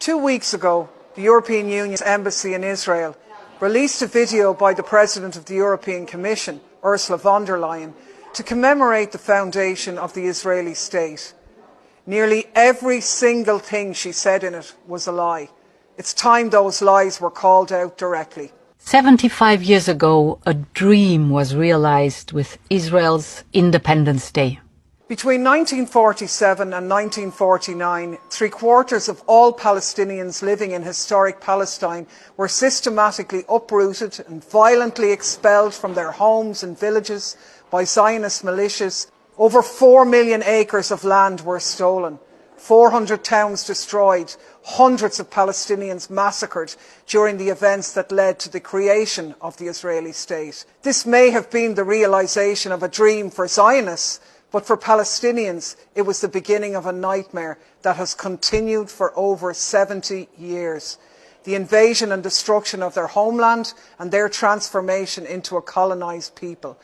2 weeks ago, the European Union's embassy in Israel released a video by the President of the European Commission, Ursula von der Leyen, to commemorate the foundation of the Israeli state. Nearly every single thing she said in it was a lie. It's time those lies were called out directly. 75 years ago, a dream was realized with Israel's Independence Day. Between 1947 and 1949, 3/4 of all Palestinians living in historic Palestine were systematically uprooted and violently expelled from their homes and villages by Zionist militias. Over 4 million acres of land were stolen, 400 towns destroyed, hundreds of Palestinians massacred during the events that led to the creation of the Israeli state. This may have been the realization of a dream for Zionists, but for Palestinians, it was the beginning of a nightmare that has continued for over 70 years. The invasion and destruction of their homeland and their transformation into a colonized people.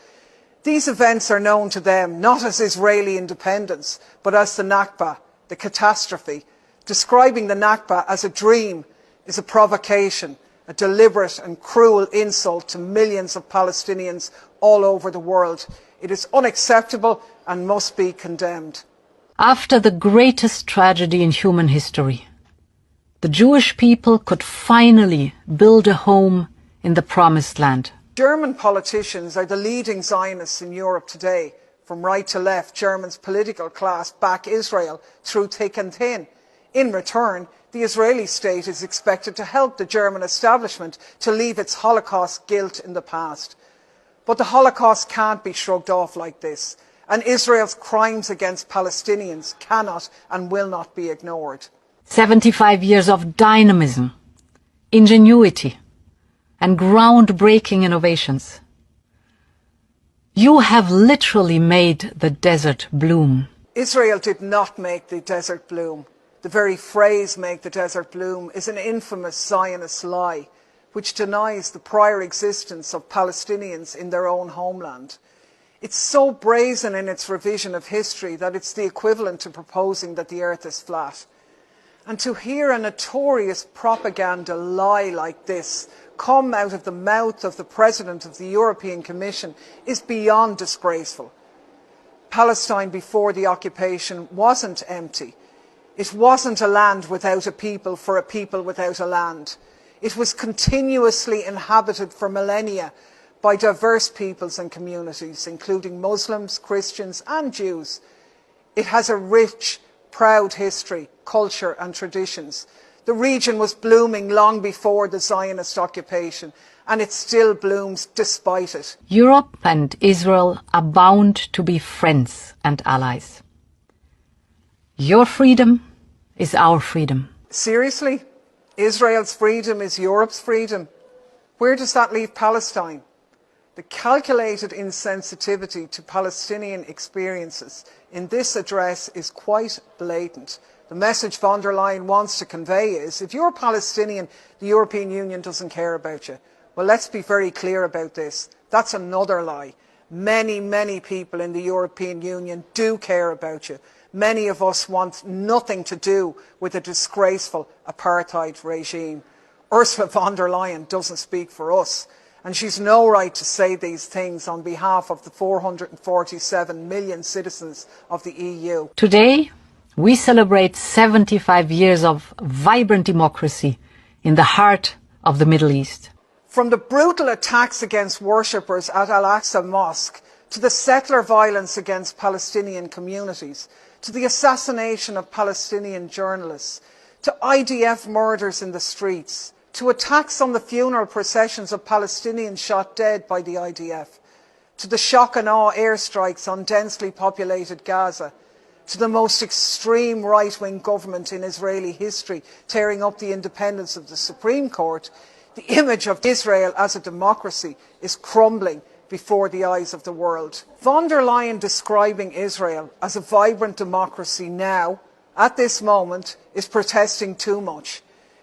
These events are known to them not as Israeli independence, but as the Nakba, the catastrophe. Describing the Nakba as a dream is a provocation, a deliberate and cruel insult to millions of Palestinians all over the world. It is unacceptable and must be condemned. After the greatest tragedy in human history, the Jewish people could finally build a home in the Promised Land. German politicians are the leading Zionists in Europe today. From right to left, Germany's political class back Israel through thick and thin. In return, the Israeli state is expected to help the German establishment to leave its Holocaust guilt in the past. But the Holocaust can't be shrugged off like this, and Israel's crimes against Palestinians cannot and will not be ignored. 75 years of dynamism, ingenuity, and groundbreaking innovations. You have literally made the desert bloom. Israel did not make the desert bloom. The very phrase "make the desert bloom" is an infamous Zionist lie, which denies the prior existence of Palestinians in their own homeland. It's so brazen in its revision of history that it's the equivalent to proposing that the earth is flat. And to hear a notorious propaganda lie like this come out of the mouth of the President of the European Commission is beyond disgraceful. Palestine before the occupation wasn't empty. It wasn't a land without a people for a people without a land. It was continuously inhabited for millennia by diverse peoples and communities, including Muslims, Christians and Jews. It has a rich, proud history, culture and traditions. The region was blooming long before the Zionist occupation, and it still blooms despite it. Europe and Israel are bound to be friends and allies. Your freedom is our freedom. Seriously? Israel's freedom is Europe's freedom? Where does that leave Palestine? The calculated insensitivity to Palestinian experiences in this address is quite blatant. The message von der Leyen wants to convey is, if you're Palestinian, the European Union doesn't care about you. Well, let's be very clear about this. That's another lie. Many, many people in the European Union do care about you. Many of us want nothing to do with a disgraceful apartheid regime. Ursula von der Leyen doesn't speak for us, and she's no right to say these things on behalf of the 447 million citizens of the EU. Today, we celebrate 75 years of vibrant democracy in the heart of the Middle East. From the brutal attacks against worshippers at Al-Aqsa Mosque, to the settler violence against Palestinian communities, to the assassination of Palestinian journalists, to IDF murders in the streets, to attacks on the funeral processions of Palestinians shot dead by the IDF, to the shock and awe airstrikes on densely populated Gaza, to the most extreme right-wing government in Israeli history tearing up the independence of the Supreme Court, the image of Israel as a democracy is crumbling before the eyes of the world. Von der Leyen describing Israel as a vibrant democracy now, at this moment, is protesting too much.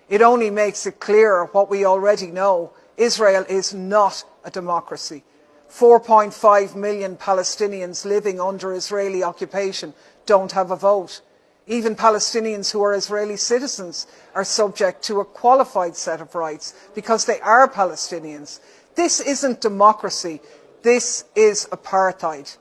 It only makes it clearer what we already know. Israel is not a democracy. 4.5 million Palestinians living under Israeli occupation don't have a vote. Even Palestinians who are Israeli citizens are subject to a qualified set of rights because they are Palestinians. This isn't democracy. This is apartheid.